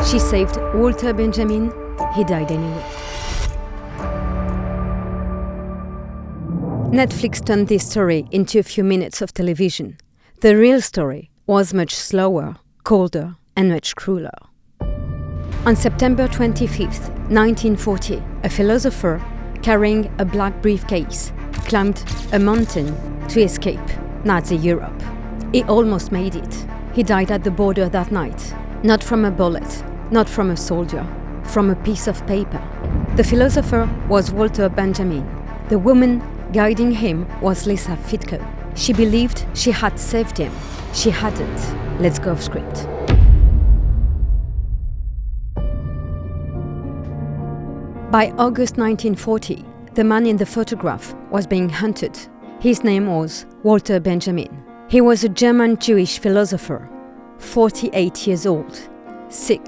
She saved Walter Benjamin. He died anyway. Netflix turned this story into a few minutes of television. The real story was much slower, colder, and much crueler. On September 25th, 1940, a philosopher carrying a black briefcase climbed a mountain to escape Nazi Europe. He almost made it. He died at the border that night, not from a bullet, not from a soldier, from a piece of paper. The philosopher was Walter Benjamin. The woman guiding him was Lisa Fittko. She believed she had saved him. She hadn't. Let's go off script. By August 1940, the man in the photograph was being hunted. His name was Walter Benjamin. He was a German Jewish philosopher, 48 years old, sick,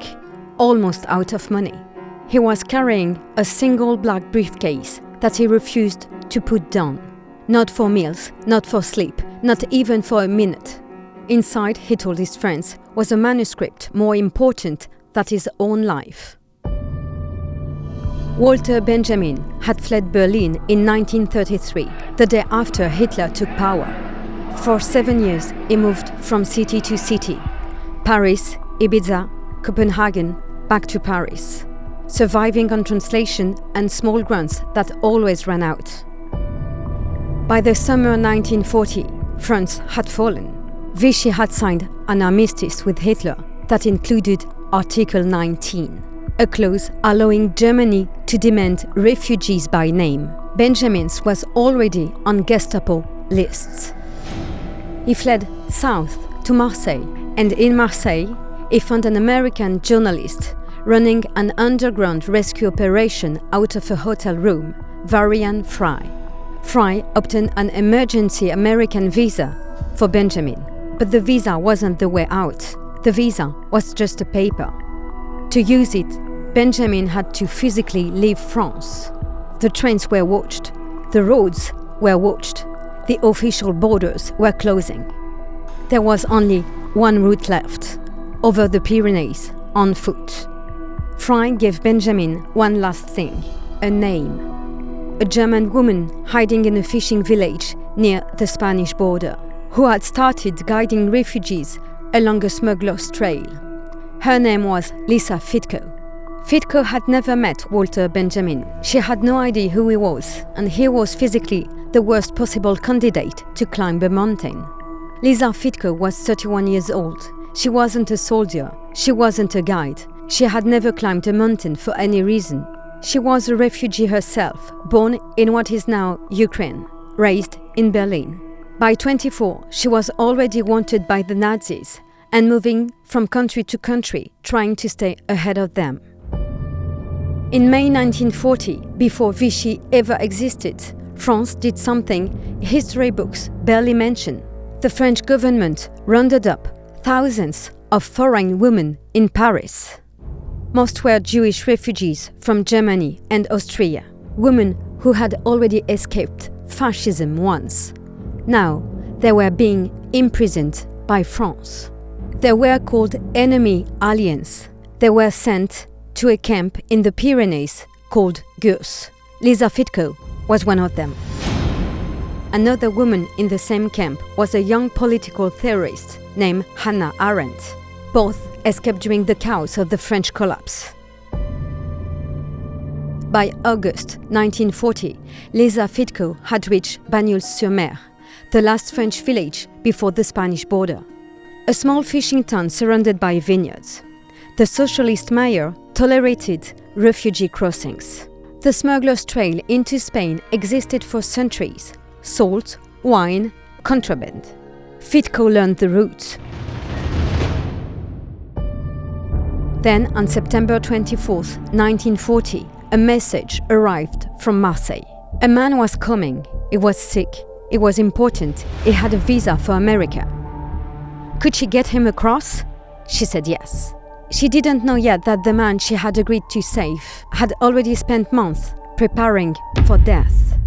almost out of money. He was carrying a single black briefcase that he refused to put down. Not for meals, not for sleep, not even for a minute. Inside, he told his friends, was a manuscript more important than his own life. Walter Benjamin had fled Berlin in 1933, the day after Hitler took power. For 7 years, he moved from city to city. Paris, Ibiza, Copenhagen, back to Paris. Surviving on translation and small grants that always ran out. By the summer 1940, France had fallen. Vichy had signed an armistice with Hitler that included Article 19. A clause allowing Germany to demand refugees by name. Benjamin's was already on Gestapo lists. He fled south to Marseille, and in Marseille, he found an American journalist running an underground rescue operation out of a hotel room, Varian Fry. Fry obtained an emergency American visa for Benjamin, but the visa wasn't the way out. The visa was just a paper. To use it, Benjamin had to physically leave France. The trains were watched, the roads were watched, the official borders were closing. There was only one route left, over the Pyrenees, on foot. Fry gave Benjamin one last thing, a name. A German woman hiding in a fishing village near the Spanish border, who had started guiding refugees along a smuggler's trail. Her name was Lisa Fittko. Fittko had never met Walter Benjamin. She had no idea who he was, and he was physically the worst possible candidate to climb a mountain. Lisa Fittko was 31 years old. She wasn't a soldier. She wasn't a guide. She had never climbed a mountain for any reason. She was a refugee herself, born in what is now Ukraine, raised in Berlin. By 24, she was already wanted by the Nazis and moving from country to country, trying to stay ahead of them. In May 1940, before Vichy ever existed, France did something history books barely mention. The French government rounded up thousands of foreign women in Paris. Most were Jewish refugees from Germany and Austria, women who had already escaped fascism once. Now, they were being imprisoned by France. They were called enemy aliens. They were sent to a camp in the Pyrenees called Gurs. Lisa Fittko was one of them. Another woman in the same camp was a young political theorist named Hannah Arendt. Both escaped during the chaos of the French collapse. By August 1940, Lisa Fittko had reached Bagnols-sur-Mer, the last French village before the Spanish border. A small fishing town surrounded by vineyards. The socialist mayor tolerated refugee crossings. The smuggler's trail into Spain existed for centuries. Salt, wine, contraband. Fittko learned the route. Then, on September 24, 1940, a message arrived from Marseille. A man was coming. He was sick. It was important. He had a visa for America. Could she get him across? She said yes. She didn't know yet that the man she had agreed to save had already spent months preparing for death.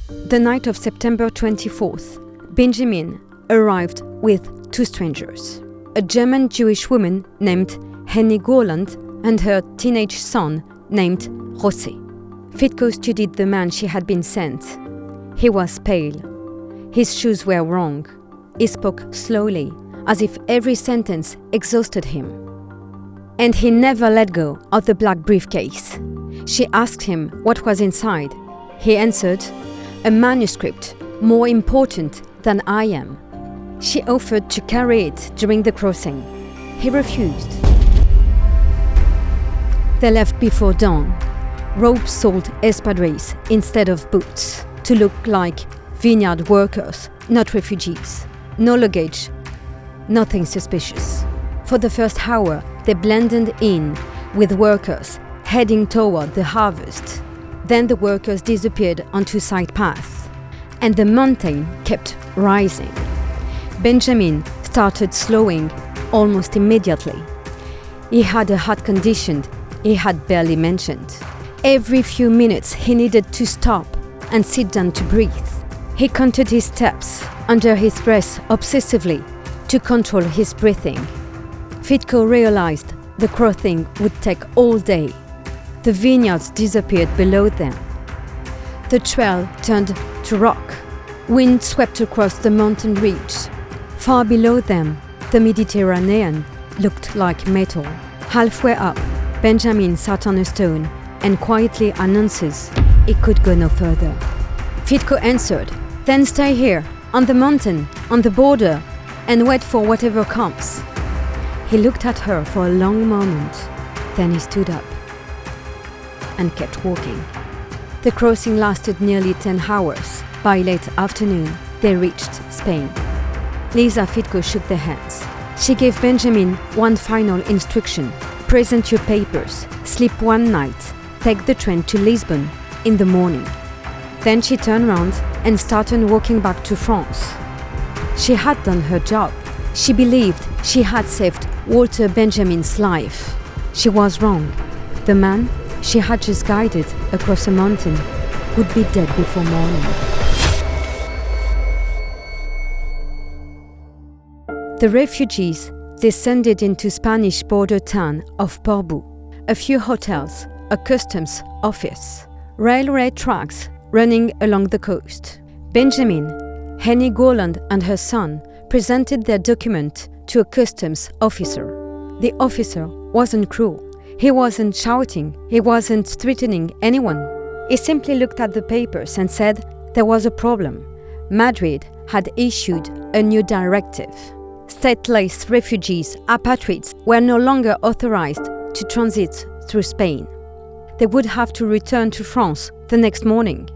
The night of September 24th, Benjamin arrived with two strangers. a German Jewish woman named Henny Gorland and her teenage son named José. Fittko studied the man she had been sent. He was pale. His shoes were wrong. He spoke slowly, as if every sentence exhausted him. And he never let go of the black briefcase. She asked him what was inside. He answered, "A manuscript, more important than I am." She offered to carry it during the crossing. He refused. They left before dawn. Ropes sold espadrilles instead of boots, to look like vineyard workers, not refugees. No luggage, nothing suspicious. For the first hour, they blended in with workers heading toward the harvest. Then the workers disappeared onto side paths, and the mountain kept rising. Benjamin started slowing almost immediately. He had a heart condition he had barely mentioned. Every few minutes he needed to stop and sit down to breathe. He counted his steps under his breath obsessively to control his breathing. Fittko realized the crossing would take all day. The vineyards disappeared below them. The trail turned to rock. Wind swept across the mountain ridge. Far below them, the Mediterranean looked like metal. Halfway up, Benjamin sat on a stone and quietly announces he could go no further. Fittko answered, "Then stay here, on the mountain, on the border, and wait for whatever comes." He looked at her for a long moment, then he stood up and kept walking. The crossing lasted nearly 10 hours. By late afternoon, they reached Spain. Lisa Fittko shook their hands. She gave Benjamin one final instruction: present your papers, sleep one night, take the train to Lisbon in the morning. Then she turned around and started walking back to France. She had done her job. She believed she had saved Walter Benjamin's life. She was wrong. The man she had just guided across a mountain would be dead before morning. The refugees descended into Spanish border town of Portbou. A few hotels, a customs office, railway tracks running along the coast. Benjamin, Henny Gorland and her son presented their document to a customs officer. The officer wasn't cruel. He wasn't shouting. He wasn't threatening anyone. He simply looked at the papers and said there was a problem. Madrid had issued a new directive. Stateless refugees, apatrides, were no longer authorized to transit through Spain. They would have to return to France the next morning.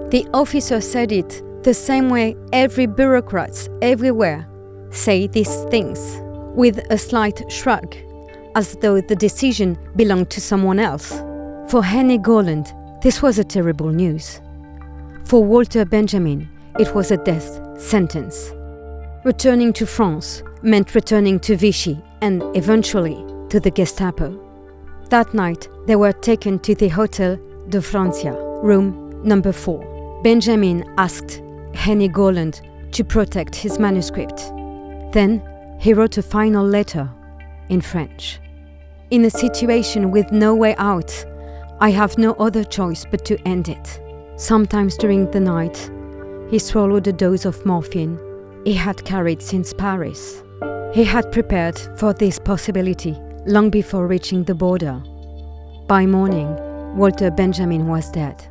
The officer said it the same way every bureaucrats everywhere say these things, with a slight shrug, as though the decision belonged to someone else. For Henny Gorland, this was a terrible news. For Walter Benjamin, it was a death sentence. Returning to France meant returning to Vichy and eventually to the Gestapo. That night, they were taken to the Hotel de Francia, room number 4. Benjamin asked Henny Gorland to protect his manuscript. Then he wrote a final letter in French. In a situation with no way out, I have no other choice but to end it. Sometimes during the night, he swallowed a dose of morphine he had carried since Paris. He had prepared for this possibility long before reaching the border. By morning, Walter Benjamin was dead.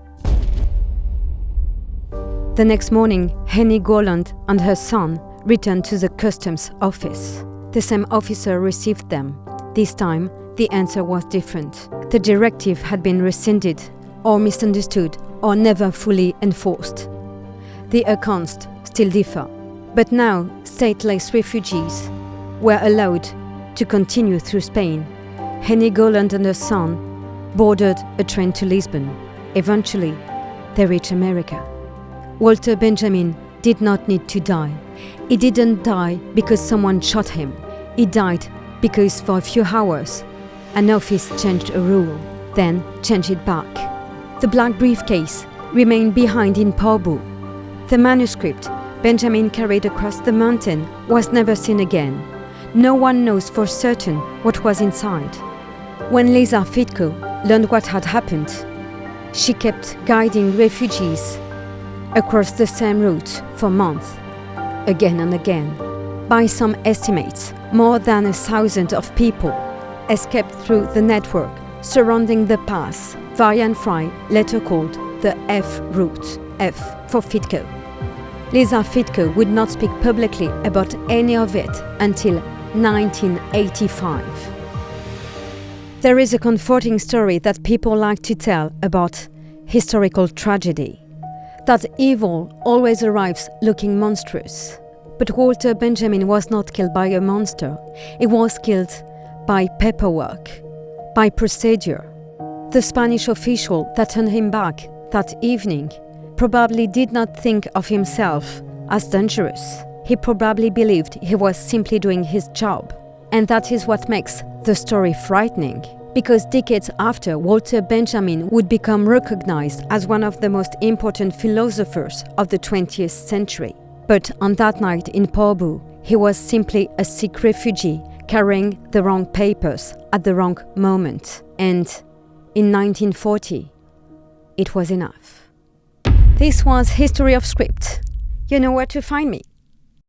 The next morning, Henny Gorland and her son returned to the customs office. The same officer received them. This time, the answer was different. The directive had been rescinded, or misunderstood, or never fully enforced. The accounts still differ. But now, stateless refugees were allowed to continue through Spain. Henny Gorland and her son boarded a train to Lisbon. Eventually, they reached America. Walter Benjamin did not need to die. He didn't die because someone shot him. He died because for a few hours, an office changed a rule, then changed it back. The black briefcase remained behind in Portbou. The manuscript Benjamin carried across the mountain was never seen again. no one knows for certain what was inside. When Lisa Fittko learned what had happened, she kept guiding refugees across the same route for months, again and again. By some estimates, more than 1,000 of people escaped through the network surrounding the pass via and Fry later called the F route, F for Fittko. Lisa Fittko would not speak publicly about any of it until 1985. There is a comforting story that people like to tell about historical tragedy, that evil always arrives looking monstrous. But Walter Benjamin was not killed by a monster. He was killed by paperwork, by procedure. The Spanish official that turned him back that evening probably did not think of himself as dangerous. He probably believed he was simply doing his job. And that is what makes the story frightening, because decades after, Walter Benjamin would become recognized as one of the most important philosophers of the 20th century. But on that night in Portbou, he was simply a sick refugee carrying the wrong papers at the wrong moment. And in 1940, it was enough. This was History of Script. You know where to find me.